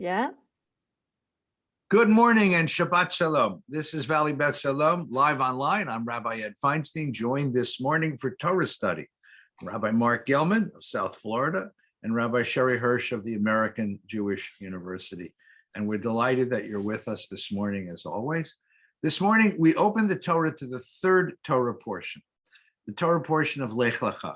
Yeah. Good morning and Shabbat Shalom. This is Valley Beth Shalom, live online. I'm Rabbi Ed Feinstein, joined this morning for Torah Study. Rabbi Marc Gellman of South Florida and Rabbi Sherre Hirsch of the American Jewish University. And we're delighted that you're with us this morning, as always. This morning, we opened the Torah to the third Torah portion, the Torah portion of Lecha.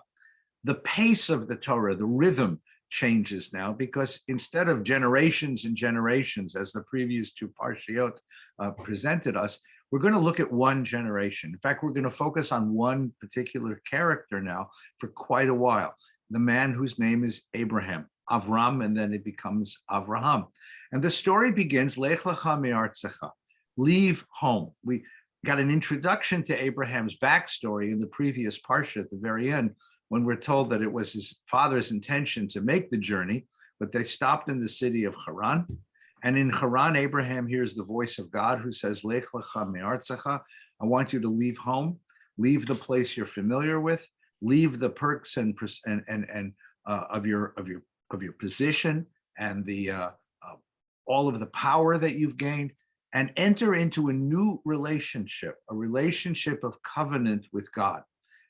The pace of the Torah, the rhythm, changes now, because instead of generations and generations, as the previous two Parshiot presented us, we're going to look at one generation. In fact, we're going to focus on one particular character now for quite a while, the man whose name is Abraham, Avram, and then it becomes Avraham. And the story begins, Lech Lecha me'artzecha, leave home. We got an introduction to Abraham's backstory in the previous Parsha at the very end, when we're told that it was his father's intention to make the journey, but they stopped in the city of Haran. And in Haran, Abraham hears the voice of God who says, Lech lecha me'artzecha, I want you to leave home, leave the place you're familiar with, leave the perks and of your position and the all of the power that you've gained, and enter into a new relationship, a relationship of covenant with God.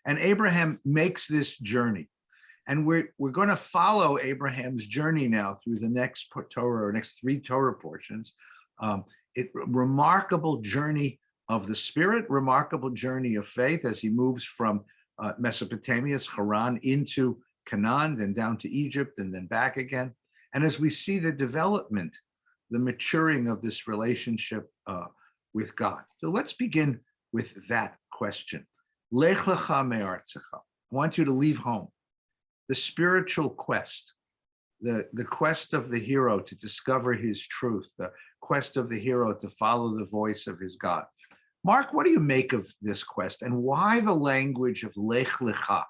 And Abraham makes this journey. And we're going to follow Abraham's journey now through the next Torah, or next three Torah portions. Remarkable journey of the spirit, remarkable journey of faith as he moves from Mesopotamia's Haran into Canaan, then down to Egypt, and then back again. And as we see the development, the maturing of this relationship with God. So let's begin with that question. Lech lecha me'artzecha. I want you to leave home. The spiritual quest, the quest of the hero to discover his truth, the quest of the hero to follow the voice of his God. Marc, what do you make of this quest, and why the language of Lech lecha?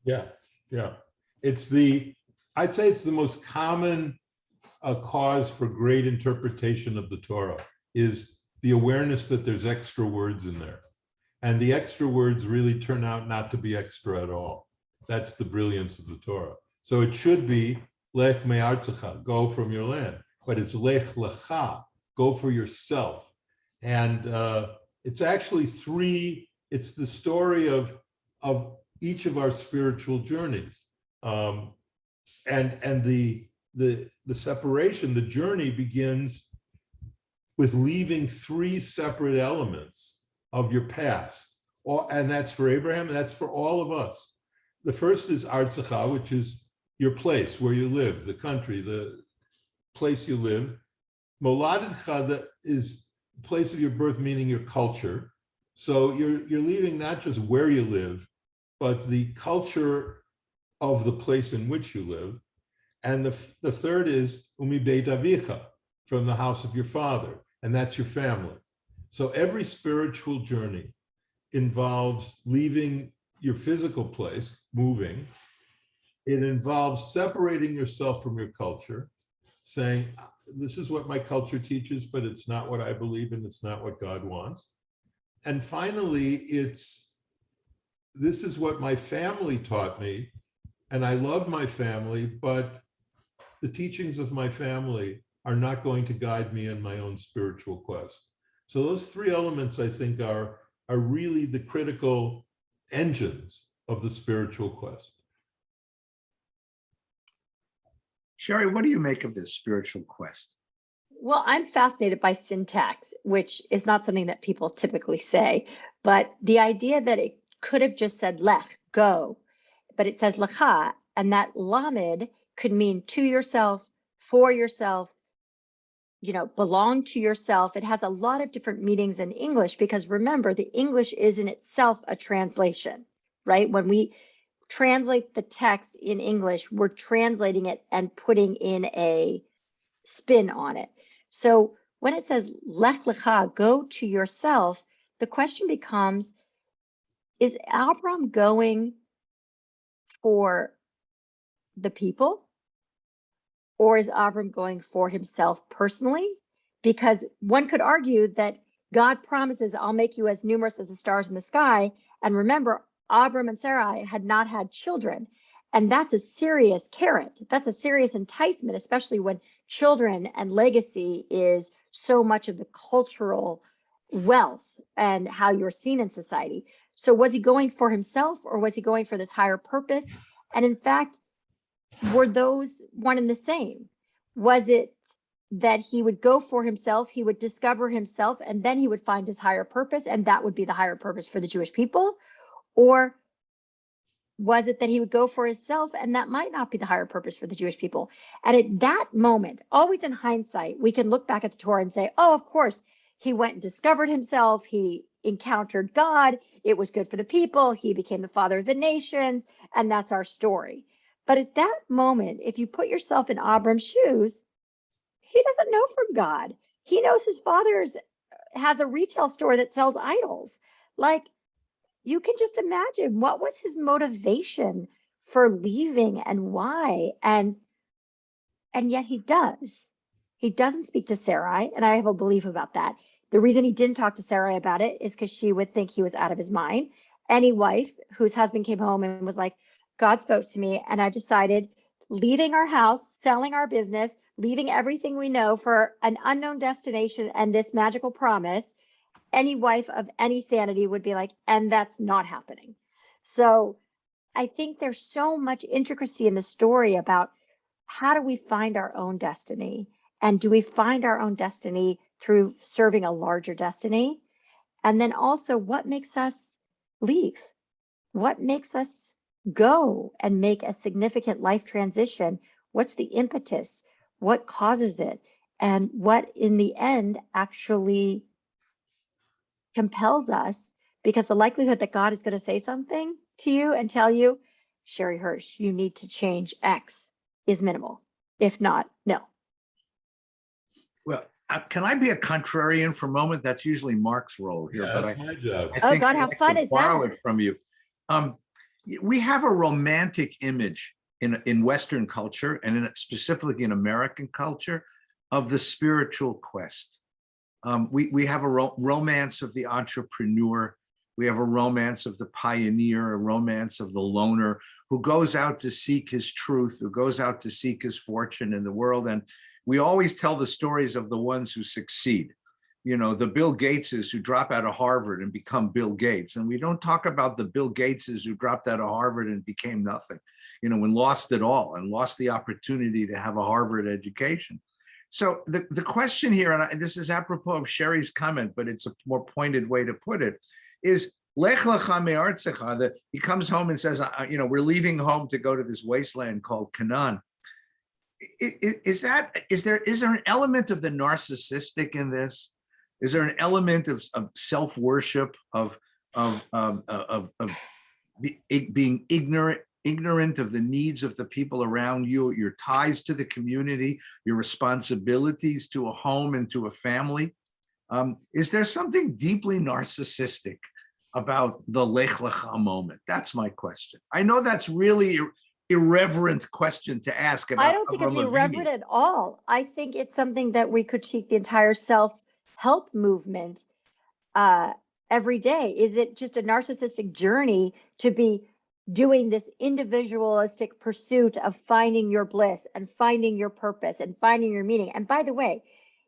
Yeah. I'd say it's the most common cause for great interpretation of the Torah, is the awareness that there's extra words in there. And the extra words really turn out not to be extra at all. That's the brilliance of the Torah. So it should be Lech me'artzecha, go from your land. But it's Lech lecha, go for yourself. And it's actually it's the story of each of our spiritual journeys. And the separation, the journey begins with leaving three separate elements of your past. And that's for Abraham, and that's for all of us. The first is Artzecha, which is your place where you live, the country, the place you live. Moladetcha, that is the place of your birth, meaning your culture. So you're leaving not just where you live, but the culture of the place in which you live. And the third is Umi Beit Avicha, from the house of your father, and that's your family. So every spiritual journey involves leaving your physical place, moving. It involves separating yourself from your culture, saying, this is what my culture teaches, but it's not what I believe in, it's not what God wants. And finally, this is what my family taught me, and I love my family, but the teachings of my family are not going to guide me in my own spiritual quest. So those three elements, I think, are really the critical engines of the spiritual quest. Sherre, what do you make of this spiritual quest? Well, I'm fascinated by syntax, which is not something that people typically say, but the idea that it could have just said lech, go, but it says lecha, and that lamed could mean to yourself, for yourself, belong to yourself. It has a lot of different meanings in English, because remember, the English is in itself a translation, right? When we translate the text in English, we're translating it and putting in a spin on it. So when it says Lech lecha, go to yourself, the question becomes, is Abram going for the people? Or is Avram going for himself personally? Because one could argue that God promises, I'll make you as numerous as the stars in the sky. And remember, Abram and Sarai had not had children. And that's a serious carrot. That's a serious enticement, especially when children and legacy is so much of the cultural wealth and how you're seen in society. So was he going for himself, or was he going for this higher purpose? And in fact, were those one and the same? Was it that he would go for himself, he would discover himself, and then he would find his higher purpose, and that would be the higher purpose for the Jewish people? Or was it that he would go for himself, and that might not be the higher purpose for the Jewish people? And at that moment, always in hindsight, we can look back at the Torah and say, oh, of course, he went and discovered himself, he encountered God, it was good for the people, he became the father of the nations, and that's our story. But at that moment, if you put yourself in Abram's shoes, he doesn't know from God. He knows his father has a retail store that sells idols. Like, you can just imagine what was his motivation for leaving and why. And yet he does. He doesn't speak to Sarai, and I have a belief about that. The reason he didn't talk to Sarai about it is because she would think he was out of his mind. Any wife whose husband came home and was like, God spoke to me, and I decided leaving our house, selling our business, leaving everything we know for an unknown destination and this magical promise, any wife of any sanity would be like, and that's not happening. So I think there's so much intricacy in the story about how do we find our own destiny? And do we find our own destiny through serving a larger destiny? And then also, what makes us leave? What makes us go and make a significant life transition? What's the impetus? What causes it? And what in the end actually compels us? Because the likelihood that God is going to say something to you and tell you, Sherre Hirsch, you need to change X, is minimal. If not, no. Well, can I be a contrarian for a moment? That's usually Marc's role here. Yeah, but that's my job. I Oh think God, I'd how like fun to is borrow that? it from you. We have a romantic image in Western culture, and specifically in American culture, of the spiritual quest. We have a romance of the entrepreneur. We have a romance of the pioneer, a romance of the loner who goes out to seek his truth, who goes out to seek his fortune in the world. And we always tell the stories of the ones who succeed. You know, the Bill Gateses who drop out of Harvard and become Bill Gates. And we don't talk about the Bill Gateses who dropped out of Harvard and became nothing, you know, and lost it all and lost the opportunity to have a Harvard education. So the question here, and this is apropos of Sherry's comment, but it's a more pointed way to put it, is Lech Lecha me'artzecha, that he comes home and says, you know, we're leaving home to go to this wasteland called Canaan. Is there an element of the narcissistic in this? Is there an element of self-worship, of being ignorant of the needs of the people around you, your ties to the community, your responsibilities to a home and to a family? Is there something deeply narcissistic about the Lech Lecha moment? That's my question. I know that's really irreverent question to ask about. I don't think it's irreverent at all. I think it's something that we critique the entire self-help movement every day. Is it just a narcissistic journey to be doing this individualistic pursuit of finding your bliss and finding your purpose and finding your meaning? And by the way,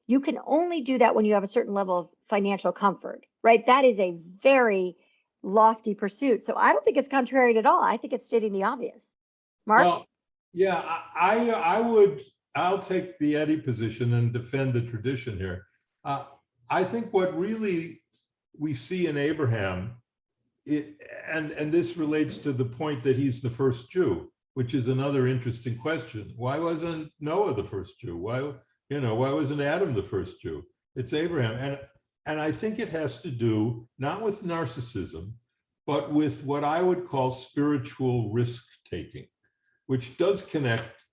you can only do that when you have a certain level of financial comfort, right? That is a very lofty pursuit. So I don't think it's contrarian at all. I think it's stating the obvious. Marc? Well, yeah, I'll take the Eddie position and defend the tradition here. I think what really we see in Abraham, and this relates to the point that he's the first Jew, which is another interesting question. Why wasn't Noah the first Jew? Why wasn't Adam the first Jew? It's Abraham. And I think it has to do not with narcissism, but with what I would call spiritual risk-taking, which does connect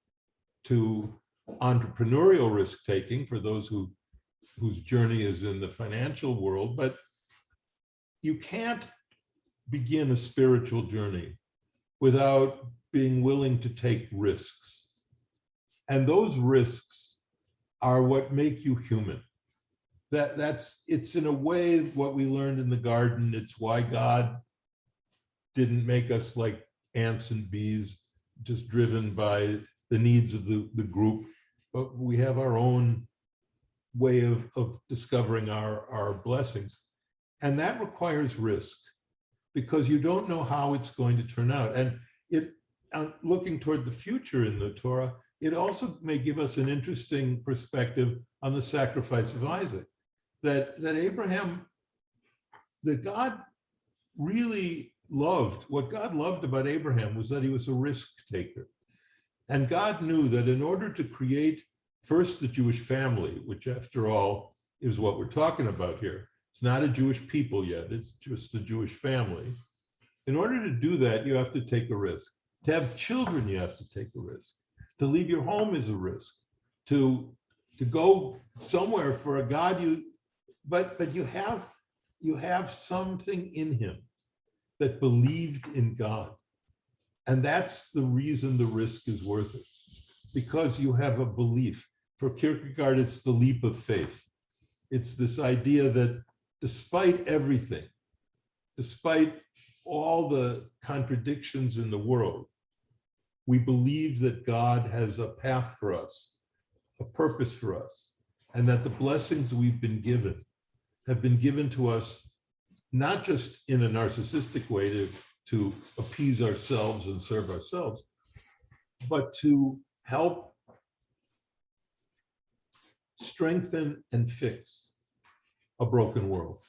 to entrepreneurial risk-taking for those whose journey is in the financial world. But you can't begin a spiritual journey without being willing to take risks. And those risks are what make you human. It's in a way what we learned in the garden. It's why God didn't make us like ants and bees, just driven by the needs of the group. but we have our own way of discovering our blessings. And that requires risk, because you don't know how it's going to turn out. And looking toward the future in the Torah, it also may give us an interesting perspective on the sacrifice of Isaac, that Abraham, that God really loved, what God loved about Abraham was that he was a risk taker. And God knew that in order to create first the Jewish family, which after all is what we're talking about here, it's not a Jewish people yet, it's just a Jewish family. In order to do that, you have to take a risk. To have children, you have to take a risk. To leave your home is a risk. To go somewhere for a God but you have something in him that believed in God. And that's the reason the risk is worth it, because you have a belief. For Kierkegaard, it's the leap of faith. It's this idea that despite everything, despite all the contradictions in the world, we believe that God has a path for us, a purpose for us, and that the blessings we've been given have been given to us, not just in a narcissistic way to appease ourselves and serve ourselves, but to help strengthen and fix a broken world.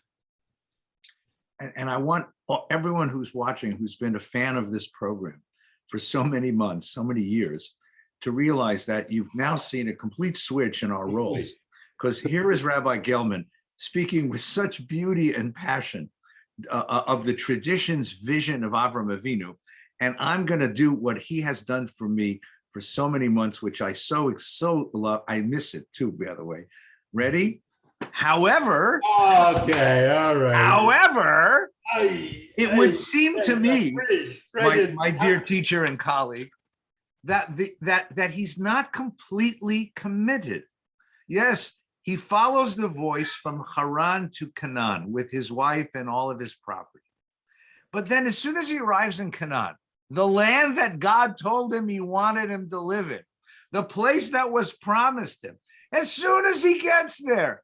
And I want everyone who's watching, who's been a fan of this program for so many months, so many years, to realize that you've now seen a complete switch in our roles. Because here is Rabbi Gellman speaking with such beauty and passion of the tradition's vision of Avram Avinu. And I'm going to do what he has done for me for so many months, which I so love. I miss it too, by the way. Ready? However, okay, all right. However, it would seem to me, my dear teacher and colleague, that he's not completely committed. Yes, he follows the voice from Haran to Canaan with his wife and all of his property. But then as soon as he arrives in Canaan, the land that God told him he wanted him to live in, the place that was promised him, as soon as he gets there,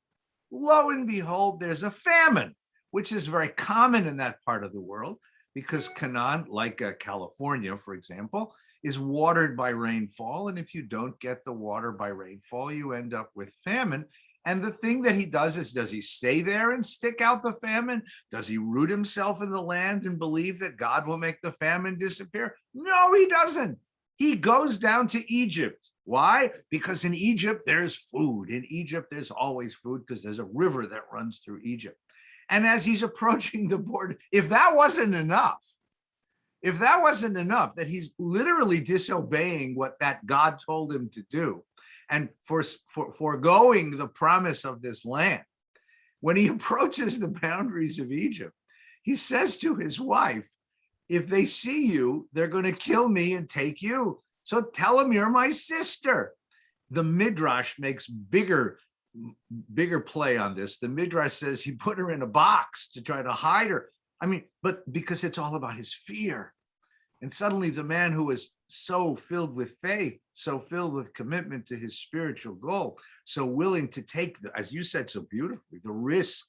lo and behold, there's a famine, which is very common in that part of the world, because Canaan, like California, for example, is watered by rainfall. And if you don't get the water by rainfall, you end up with famine. And the thing that he does is, does he stay there and stick out the famine? Does he root himself in the land and believe that God will make the famine disappear? No, he doesn't. He goes down to Egypt. Why? Because in Egypt, there's food. In Egypt, there's always food because there's a river that runs through Egypt. And as he's approaching the border, if that wasn't enough, that he's literally disobeying what that God told him to do and foregoing the promise of this land, when he approaches the boundaries of Egypt, he says to his wife, if they see you, they're going to kill me and take you. So tell them you're my sister. The Midrash makes bigger play on this. The Midrash says he put her in a box to try to hide her. I mean, but because it's all about his fear. And suddenly the man who is so filled with faith, so filled with commitment to his spiritual goal, so willing to take, as you said so beautifully, the risk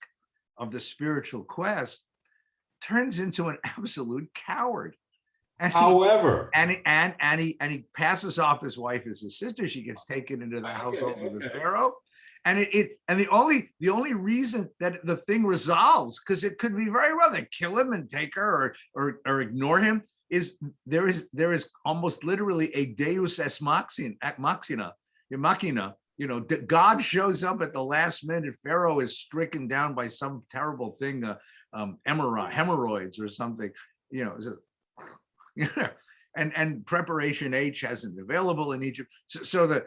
of the spiritual quest, turns into an absolute coward. And However, he passes off his wife as his sister. She gets taken into the household of the Pharaoh. And the only reason that the thing resolves, because it could be very well they kill him and take her or ignore him, is there is almost literally a Deus ex machina. God shows up at the last minute. Pharaoh is stricken down by some terrible thing, hemorrhoids or something, and preparation H hasn't available in Egypt. So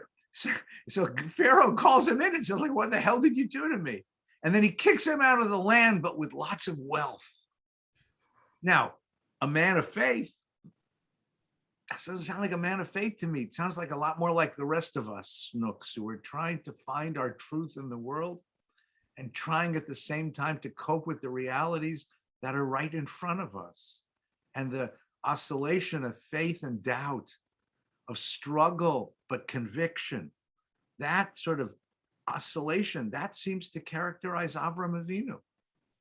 Pharaoh calls him in and says, like, what the hell did you do to me? And then he kicks him out of the land, but with lots of wealth. Now, a man of faith, that doesn't sound like a man of faith to me. It sounds like a lot more like the rest of us snooks who are trying to find our truth in the world and trying at the same time to cope with the realities that are right in front of us. And the oscillation of faith and doubt, of struggle, but conviction, that sort of oscillation, that seems to characterize Avram Avinu.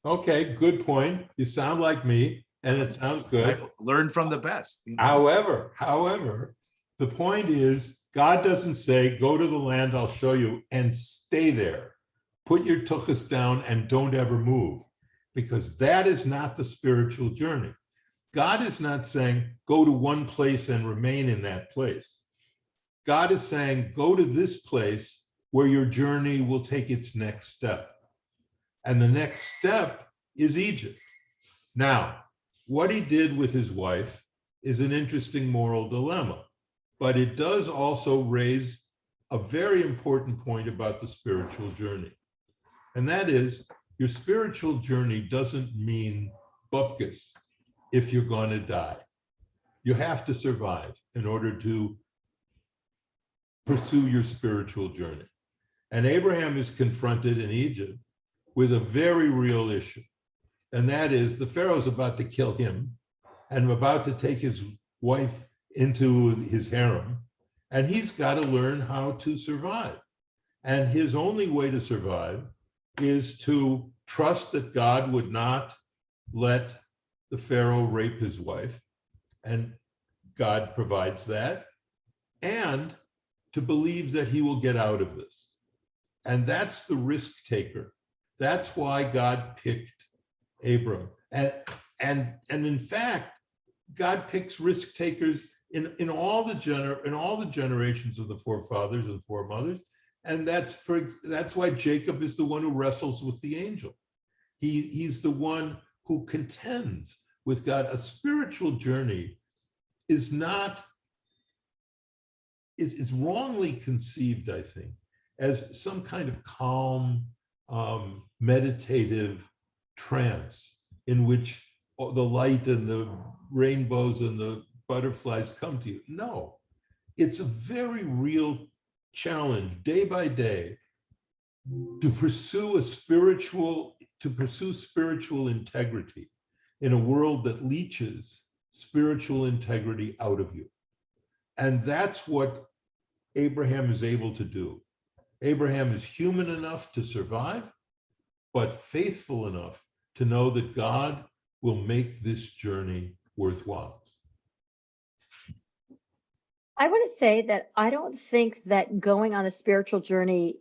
Okay, good point. You sound like me, and it sounds good. I've learned from the best. However, the point is, God doesn't say, go to the land I'll show you and stay there. Put your tuchus down and don't ever move, because that is not the spiritual journey. God is not saying, go to one place and remain in that place. God is saying, go to this place where your journey will take its next step. And the next step is Egypt. Now, what he did with his wife is an interesting moral dilemma, but it does also raise a very important point about the spiritual journey. And that is, your spiritual journey doesn't mean bupkis if you're going to die. You have to survive in order to pursue your spiritual journey. And Abraham is confronted in Egypt with a very real issue. And that is, the Pharaoh's about to kill him and about to take his wife into his harem. And he's got to learn how to survive. And his only way to survive is to trust that God would not let the Pharaoh rape his wife. And God provides that. And to believe that he will get out of this. And that's the risk taker. That's why God picked Abram. And in fact, God picks risk takers in all the generations of the forefathers and foremothers. And that's why Jacob is the one who wrestles with the angel. He's the one who contends with God. A spiritual journey is wrongly conceived, I think, as some kind of calm, meditative trance in which the light and the rainbows and the butterflies come to you. No, it's a very real challenge day by day to pursue spiritual integrity in a world that leaches spiritual integrity out of you. And that's what Abraham is able to do. Abraham is human enough to survive, but faithful enough to know that God will make this journey worthwhile. I want to say that I don't think that going on a spiritual journey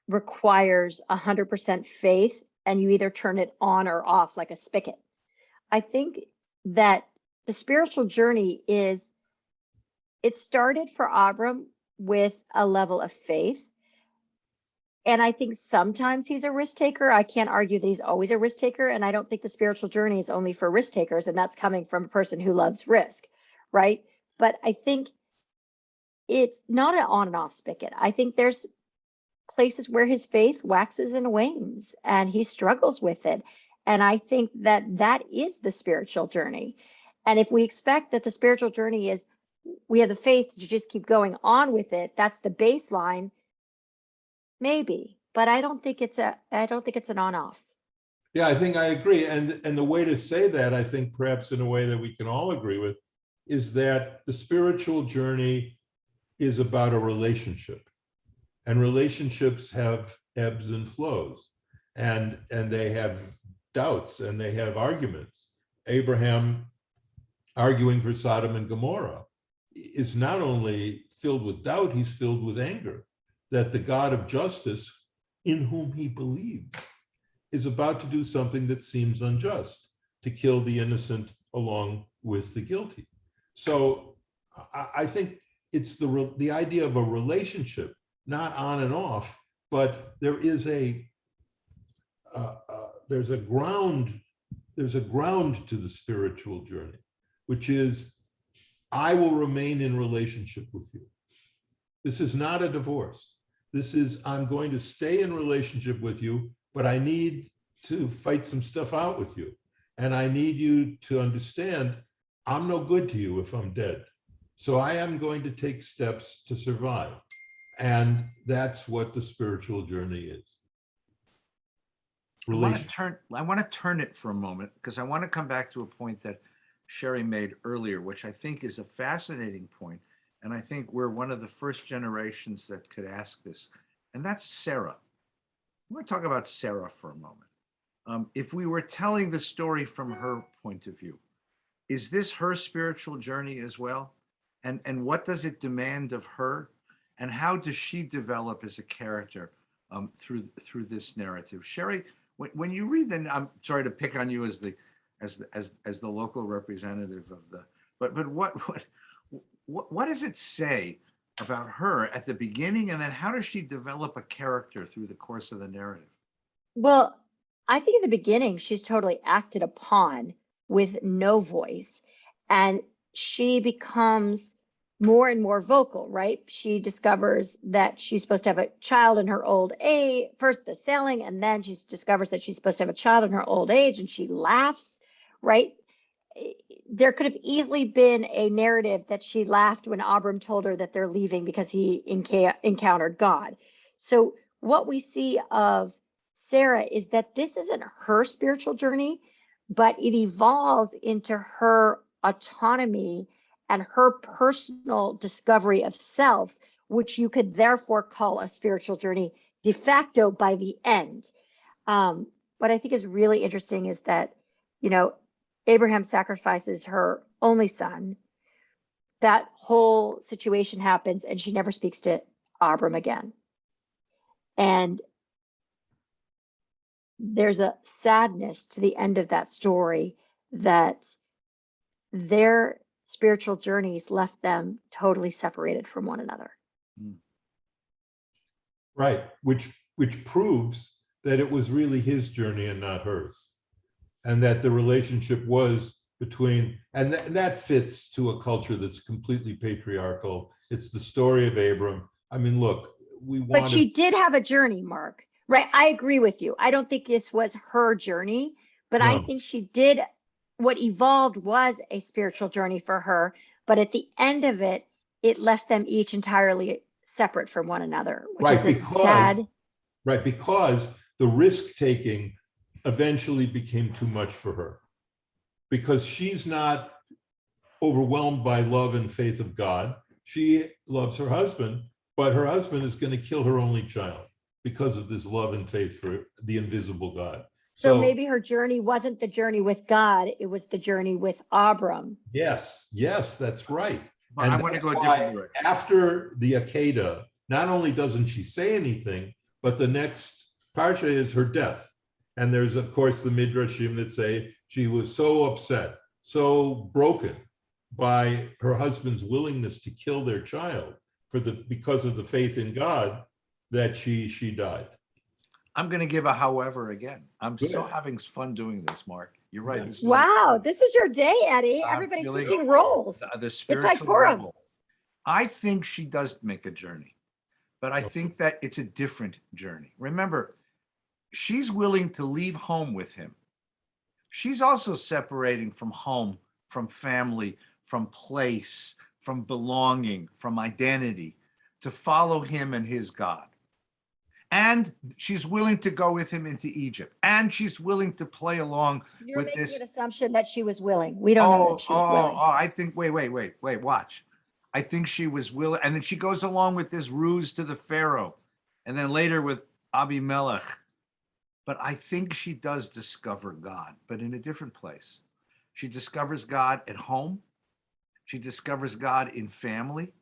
requires 100% faith and you either turn it on or off like a spigot. I think that the spiritual journey it started for Abram with a level of faith. And I think sometimes he's a risk taker. I can't argue that he's always a risk taker. And I don't think the spiritual journey is only for risk takers. And that's coming from a person who loves risk, right? But I think it's not an on and off spigot. I think there's places where his faith waxes and wanes and he struggles with it. And I think that is the spiritual journey. And if we expect that the spiritual journey is we have the faith to just keep going on with it, that's the baseline, maybe. But I don't think it's an on off. Yeah, I think I agree. And the way to say that, I think perhaps in a way that we can all agree with, is that the spiritual journey is about a relationship. And relationships have ebbs and flows. And they have doubts and they have arguments. Abraham arguing for Sodom and Gomorrah is not only filled with doubt, he's filled with anger that the God of justice, in whom he believes, is about to do something that seems unjust, to kill the innocent along with the guilty. So I think it's the idea of a relationship, not on and off, but there's a ground to the spiritual journey, which is, I will remain in relationship with you. This is not a divorce. This is, I'm going to stay in relationship with you, but I need to fight some stuff out with you. And I need you to understand, I'm no good to you if I'm dead. So I am going to take steps to survive. And that's what the spiritual journey is. I want to turn it for a moment, because I want to come back to a point that Sherre made earlier, which I think is a fascinating point. And I think we're one of the first generations that could ask this. And that's Sarah. I want to talk about Sarah for a moment. If we were telling the story from her point of view, is this her spiritual journey as well? And what does it demand of her? And how does she develop as a character through this narrative? Sherre, when you read, then I'm sorry to pick on you as the local representative of the, but what does it say about her at the beginning, and then how does she develop a character through the course of the narrative? Well, I think in the beginning, she's totally acted upon with no voice. And she becomes more and more vocal, right? She discovers that she's supposed to have a child in her old age, first the sailing, and then she discovers that she's supposed to have a child in her old age, and she laughs, right? There could have easily been a narrative that she laughed when Abram told her that they're leaving because he encountered God. So what we see of Sarah is that this isn't her spiritual journey, but it evolves into her autonomy and her personal discovery of self, which you could therefore call a spiritual journey de facto by the end. What I think is really interesting is that, Abraham sacrifices her only son. That whole situation happens, and she never speaks to Abram again. And there's a sadness to the end of that story that their spiritual journeys left them totally separated from one another. Right, which proves that it was really his journey and not hers, and that the relationship was between, and that fits to a culture that's completely patriarchal. It's the story of Abram. I mean, look, But she did have a journey, Marc, right? I agree with you. I don't think this was her journey, but I think she did. What evolved was a spiritual journey for her, but at the end of it, it left them each entirely separate from one another, which is sad. Right, because the risk-taking eventually became too much for her, because she's not overwhelmed by love and faith of God. She loves her husband, but her husband is going to kill her only child because of this love and faith for the invisible God. So maybe her journey wasn't the journey with God, it was the journey with Abram. Yes, that's right. Well, I want to go a different direction. After the Akedah, not only doesn't she say anything, but the next Parsha is her death. And there's, of course, the Midrashim that say she was so upset, so broken by her husband's willingness to kill their child because of the faith in God that she died. I'm going to give a however again. I'm so having fun doing this, Marc. You're right. Wow, this is your day, Eddie. Everybody's switching roles. The spiritual it's like Torah. I think she does make a journey, but I think that it's a different journey. Remember, she's willing to leave home with him. She's also separating from home, from family, from place, from belonging, from identity, to follow him and his God. And she's willing to go with him into Egypt. And she's willing to play along You're with making this. an assumption that she was willing. We don't know that she was willing. I think, wait, watch. I think she was willing. And then she goes along with this ruse to the Pharaoh. And then later with Abimelech. But I think she does discover God, but in a different place. She discovers God at home. She discovers God in family.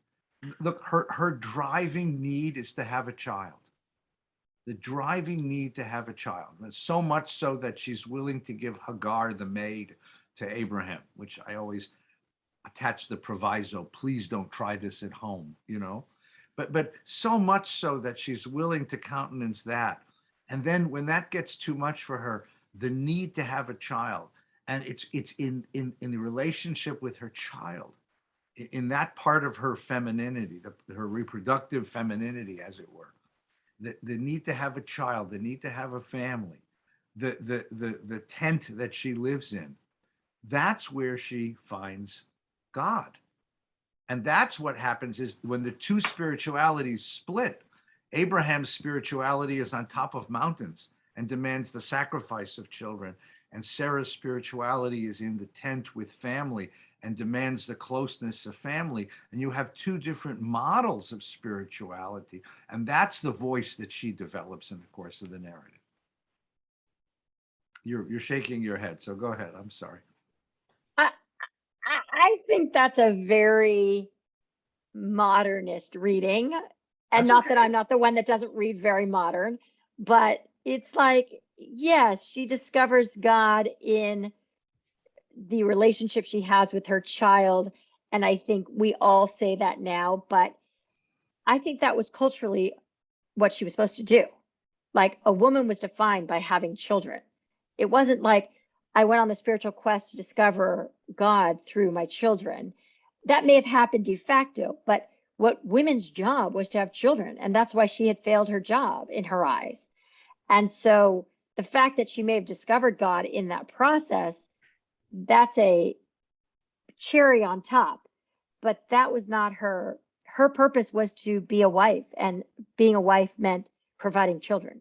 Look, her driving need is to have a child. The driving need to have a child. And so much so that she's willing to give Hagar, the maid, to Abraham, which I always attach the proviso, please don't try this at home, But so much so that she's willing to countenance that. And then when that gets too much for her, the need to have a child, and it's in the relationship with her child, in that part of her femininity, her reproductive femininity, as it were, the need to have a child, the need to have a family, the tent that she lives in, that's where she finds God. And that's what happens is when the two spiritualities split. Abraham's spirituality is on top of mountains and demands the sacrifice of children. And Sarah's spirituality is in the tent with family and demands the closeness of family. And you have two different models of spirituality. And that's the voice that she develops in the course of the narrative. You're shaking your head, so go ahead. I'm sorry. I think that's a very modernist reading. And That's not okay. that I'm not the one that doesn't read very modern, but it's like, yes, she discovers God in the relationship she has with her child. And I think we all say that now, but I think that was culturally what she was supposed to do. Like, a woman was defined by having children. It wasn't like, I went on the spiritual quest to discover God through my children. That may have happened de facto, but what women's job was to have children. And that's why she had failed her job in her eyes. And so the fact that she may have discovered God in that process, that's a cherry on top. But that was not her. Her purpose was to be a wife, and being a wife meant providing children.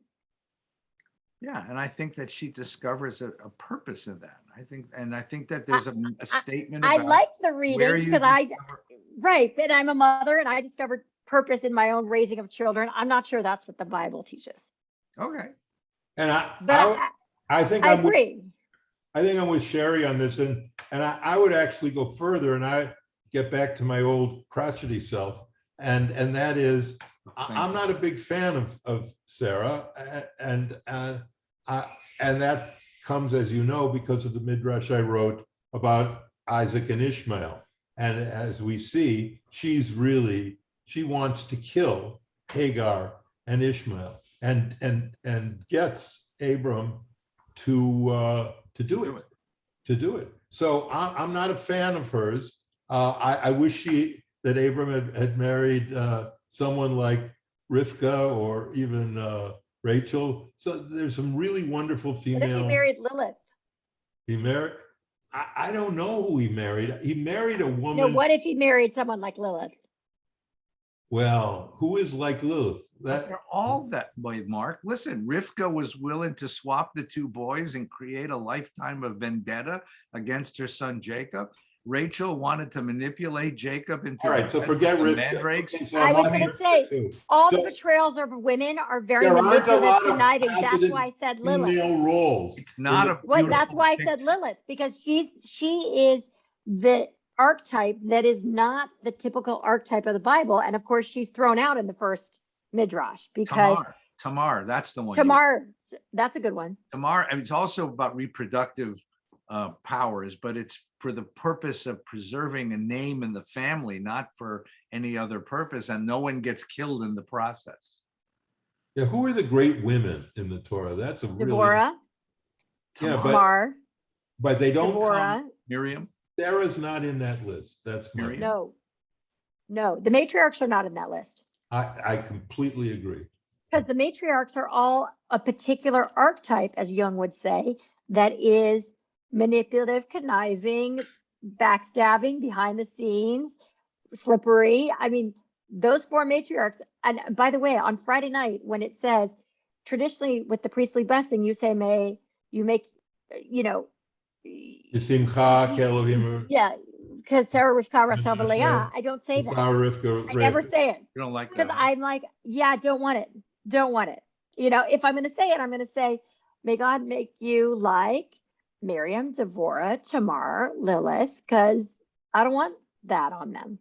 Yeah, and I think that she discovers a purpose in that. I think that there's a statement I about like the where reading you because discover. right, but I'm a mother and I discovered purpose in my own raising of children. I'm not sure that's what the Bible teaches. Okay. And But I think I I'm with, agree. I think I'm with Sherry on this, and I would actually go further, and I get back to my old crotchety self, and that is, I'm not a big fan of Sarah, and that comes, as you know, because of the midrash I wrote about Isaac and Ishmael. And as we see, she wants to kill Hagar and Ishmael, and gets Abram to do it. So I'm not a fan of hers. I wish that Abram had married someone like Rivka or even Rachel. So there's some really wonderful female. What if he married Lilith? He married. I don't know who he married. He married a woman. No, what if he married someone like Lilith? Well, who is like Lilith? But they're all that way, Mark. Listen, Rivka was willing to swap the two boys and create a lifetime of vendetta against her son Jacob. Rachel wanted to manipulate Jacob into. All right, so forget Rivka. Okay, so I was I'm going to Rivka say, too. all So the betrayals of women are very there aren't a manipulative, lot of conniving. That's positive why I said Lilith. female roles. Not a What? That's beautiful why I picture. said Lilith, because she is the archetype that is not the typical archetype of the Bible. And of course, she's thrown out in the first midrash because Tamar, that's the one. Tamar, that's a good one. Tamar, and it's also about reproductive powers, but it's for the purpose of preserving a name in the family, not for any other purpose, and no one gets killed in the process. Yeah, who are the great women in the Torah? That's a really Deborah, yeah, Tamar, but they don't Deborah. come. Miriam. Sarah's not in that list. That's Miriam. No, the matriarchs are not in that list. I completely agree. Because the matriarchs are all a particular archetype, as Jung would say, that is manipulative, conniving, backstabbing, behind the scenes, slippery. I mean, those four matriarchs. And by the way, on Friday night, when it says, traditionally with the priestly blessing, you say, may you make, Yisimcha, Kelovim. yeah, because Sarah, Rivka, Rachel, Leah. I don't say that. I never say it. You don't like that? Because I'm like, yeah, don't want it. If I'm going to say it, I'm going to say, may God make you like Miriam, Deborah, Tamar, Lilith, because I don't want that on them.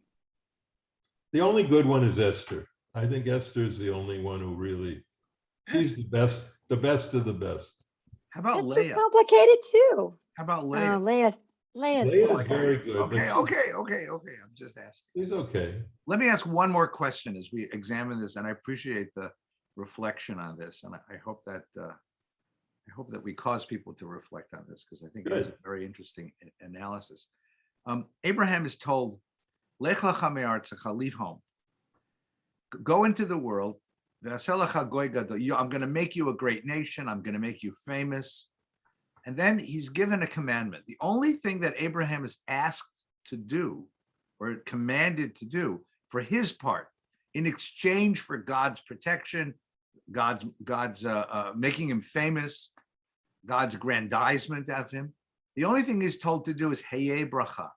The only good one is Esther. I think Esther is the only one who really, she's the best of the best. How about It's Leah? just complicated too. How about Leah? Leah Leah's very good. Okay. I'm just asking. She's okay. Let me ask one more question as we examine this, and I appreciate the reflection on this, and I hope that we cause people to reflect on this, because I think it's a very interesting analysis. Abraham is told, Lecha, leave home, go into the world. I'm going to make you a great nation. I'm going to make you famous. And then he's given a commandment. The only thing that Abraham is asked to do, or commanded to do for his part, in exchange for God's protection, God's making him famous, God's aggrandizement of him, the only thing he's told to do is Heye bracha,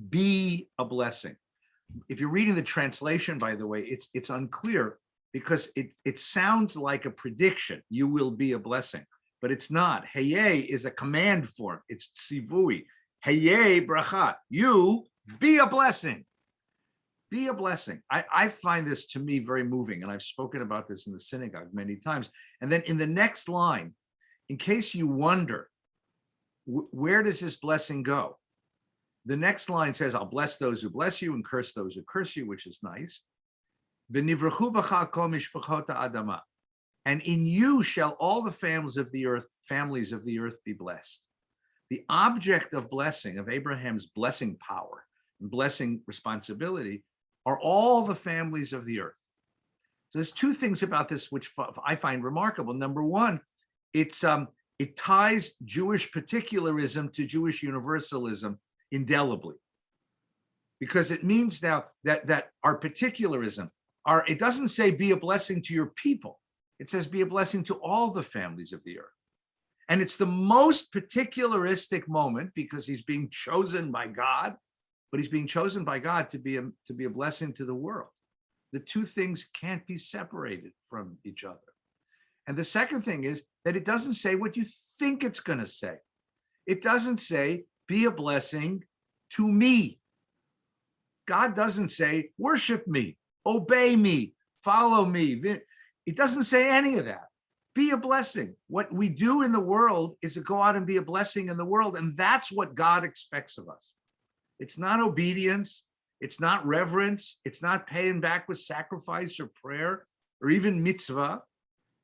be a blessing. If you're reading the translation, by the way, it's unclear because it sounds like a prediction. You will be a blessing, but it's not. Heye is a command form. It's tzivui. Heye bracha. You be a blessing. Be a blessing. I find this to me very moving, and I've spoken about this in the synagogue many times. And then in the next line, in case you wonder, where does this blessing go? The next line says, I'll bless those who bless you and curse those who curse you, which is nice. V'nivrachu b'cha kol mishpachot ha'adama. And in you shall all the families of the earth be blessed. The object of blessing, of Abraham's blessing power and blessing responsibility, are all the families of the earth. So there's two things about this which I find remarkable. Number one, it ties Jewish particularism to Jewish universalism indelibly, because it means now that our particularism, it doesn't say be a blessing to your people. It says be a blessing to all the families of the earth. And it's the most particularistic moment because he's being chosen by God, but he's being chosen by God to be a blessing to the world. The two things can't be separated from each other. And the second thing is that it doesn't say what you think it's going to say. It doesn't say be a blessing to me. God doesn't say worship me, obey me, follow me. It doesn't say any of that. Be a blessing. What we do in the world is to go out and be a blessing in the world. And that's what God expects of us. It's not obedience. It's not reverence. It's not paying back with sacrifice or prayer or even mitzvah.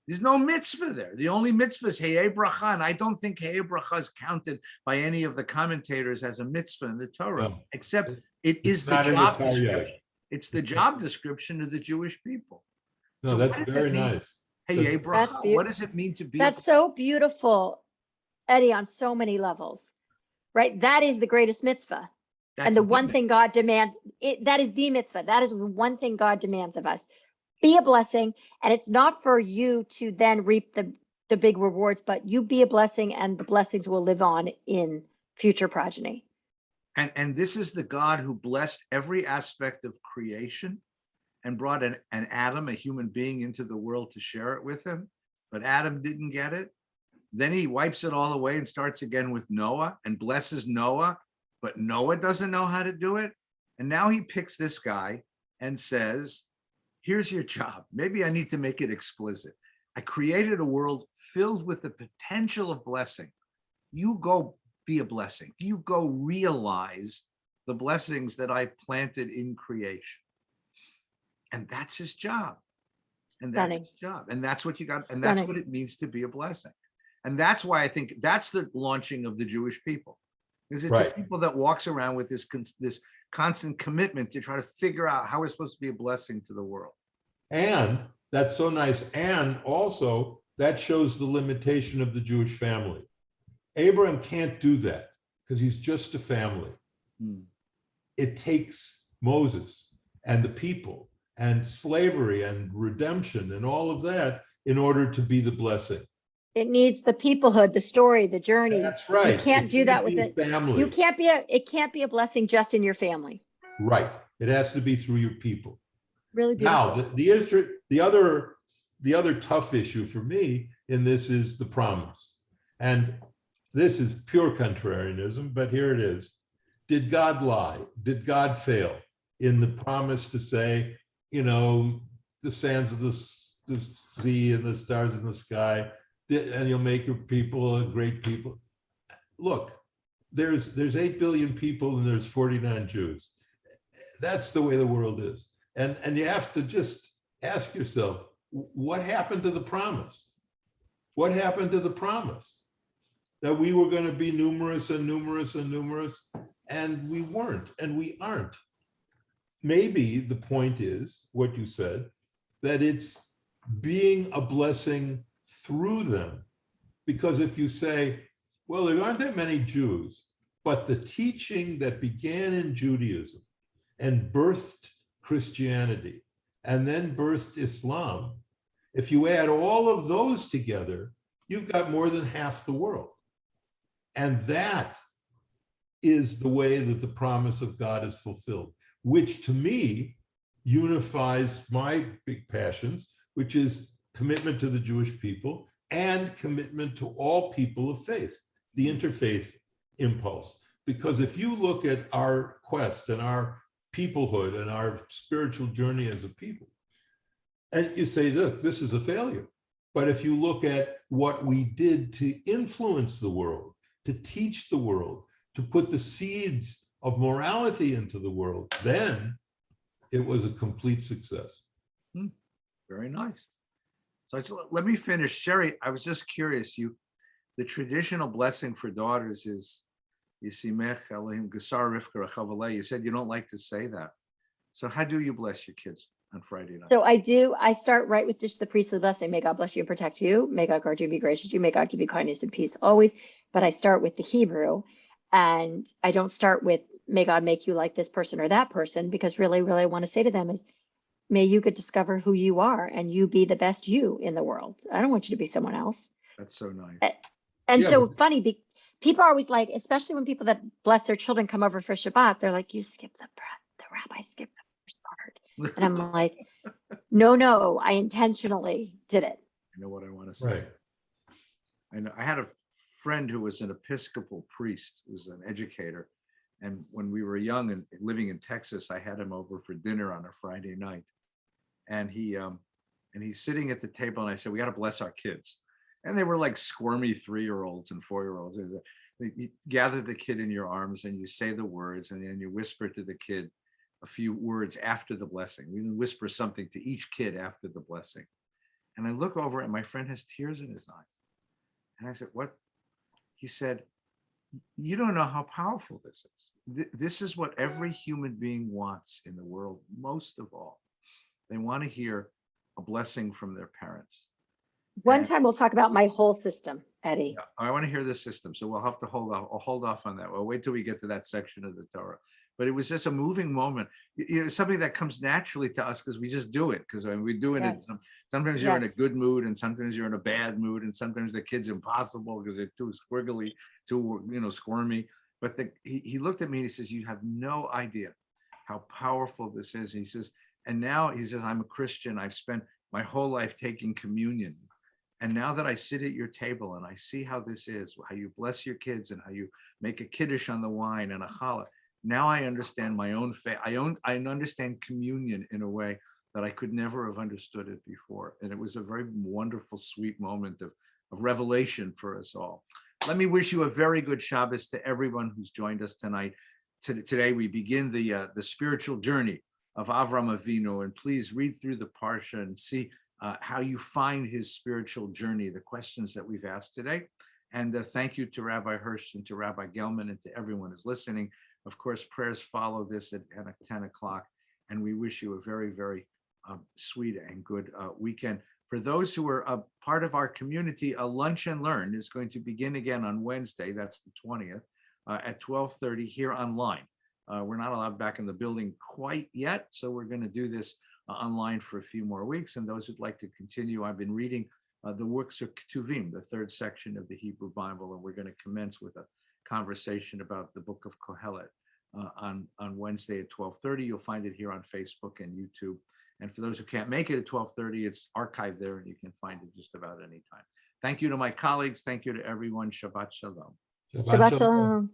There's no mitzvah there. The only mitzvah is Heye Bracha, and I don't think Heye Bracha is counted by any of the commentators as a mitzvah in the Torah, except it is the job description. It's the job description of the Jewish people. No, So that's very nice. Heye Bracha, what does it mean to be? That's so beautiful, Eddie, on so many levels, right? That is the greatest mitzvah. And the one thing God demands, that is the mitzvah. That is one thing God demands of us. Be a blessing, and it's not for you to then reap the big rewards, but you be a blessing, and the blessings will live on in future progeny. And this is the God who blessed every aspect of creation and brought an Adam, a human being, into the world to share it with him. But Adam didn't get it. Then he wipes it all away and starts again with Noah and blesses Noah, but Noah doesn't know how to do it. And now he picks this guy and says, here's your job. Maybe I need to make it explicit. I created a world filled with the potential of blessing. You go be a blessing. You go realize the blessings that I planted in creation. And that's his job. And that's his job. And that's what you got. And that's what it means to be a blessing. And that's why I think that's the launching of the Jewish people. Because it's a people that walks around with this constant commitment to try to figure out how we're supposed to be a blessing to the world. And that's so nice. And also that shows the limitation of the Jewish family. Abraham can't do that because he's just a family. It takes Moses and the people and slavery and redemption and all of that in order to be the blessing. It needs the peoplehood, the story, the journey. That's right. You can't do that with it. Family. It can't be a blessing just in your family. Right. It has to be through your people. Really beautiful. Now, the other tough issue for me in this is the promise. And this is pure contrarianism, but here it is. Did God lie? Did God fail in the promise to say, the sands of the sea and the stars in the sky, and you'll make your people a great people? Look, there's 8 billion people and there's 49 Jews. That's the way the world is. And you have to just ask yourself, what happened to the promise? What happened to the promise? That we were going to be numerous and numerous and numerous, and we weren't, and we aren't. Maybe the point is what you said, that it's being a blessing through them. Because if you say, well, there aren't that many Jews, but the teaching that began in Judaism and birthed Christianity and then birthed Islam, if you add all of those together, you've got more than half the world. And that is the way that the promise of God is fulfilled, which to me unifies my big passions, which is commitment to the Jewish people and commitment to all people of faith, the interfaith impulse. Because if you look at our quest and our peoplehood and our spiritual journey as a people, and you say, look, this is a failure. But if you look at what we did to influence the world, to teach the world, to put the seeds of morality into the world, then it was a complete success. Very nice. So let me finish. Sherre, I was just curious, the traditional blessing for daughters is Yisimech Elohim Gesar Rivka Rechavaleh. You said you don't like to say that. So how do you bless your kids on Friday night? So I start right with just the priestly blessing. May God bless you and protect you. May God guard you and be gracious to you. May God give you kindness and peace always. But I start with the Hebrew, and I don't start with may God make you like this person or that person, because really I want to say to them is, may you could discover who you are and you be the best you in the world. I don't want you to be someone else. That's so nice. And Yeah, so but- funny, people are always like, especially when people that bless their children come over for Shabbat, they're like, you skipped the rabbi skipped the first part. And I'm like, no, I intentionally did it. You know what I want to say? Right. I know I had a friend who was an Episcopal priest, who was an educator. And when we were young and living in Texas, I had him over for dinner on a Friday night. And he's sitting at the table, and I said, we got to bless our kids. And they were like squirmy 3-year-olds and 4-year-olds. You gather the kid in your arms and you say the words, and then you whisper to the kid a few words after the blessing. You whisper something to each kid after the blessing. And I look over and my friend has tears in his eyes. And I said, what? He said, you don't know how powerful this is. This is what every human being wants in the world, most of all. They want to hear a blessing from their parents. One time we'll talk about my whole system, Eddie. Yeah, I want to hear the system. So we'll have to hold off. I'll hold off on that. We'll wait till we get to that section of the Torah. But it was just a moving moment. Something that comes naturally to us because we just do it. Because we do it. Yes. Sometimes you're in a Yes. good mood, and sometimes you're in a bad mood, and sometimes the kid's impossible because they're too squiggly, too squirmy. But he looked at me and he says, "You have no idea how powerful this is." He says, and now he says, "I'm a Christian. I've spent my whole life taking communion. And now that I sit at your table and I see how this is, how you bless your kids and how you make a kiddush on the wine and a challah, now I understand my own faith. I understand communion in a way that I could never have understood it before." And it was a very wonderful, sweet moment of revelation for us all. Let me wish you a very good Shabbos to everyone who's joined us tonight. Today we begin the spiritual journey of Avram Avinu, and please read through the Parsha and see how you find his spiritual journey, the questions that we've asked today. And thank you to Rabbi Hirsch and to Rabbi Gellman and to everyone who's listening. Of course, prayers follow this at 10 o'clock. And we wish you a very, very sweet and good weekend. For those who are a part of our community, a Lunch and Learn is going to begin again on Wednesday. That's the 20th at 12:30 here online. We're not allowed back in the building quite yet. So we're going to do this online for a few more weeks. And those who'd like to continue, I've been reading the works of Ketuvim, the third section of the Hebrew Bible, and we're going to commence with a conversation about the book of Kohelet on Wednesday at 12:30. You'll find it here on Facebook and YouTube. And for those who can't make it at 12:30, it's archived there and you can find it just about any time. Thank you to my colleagues. Thank you to everyone. Shabbat Shalom. Shabbat shalom.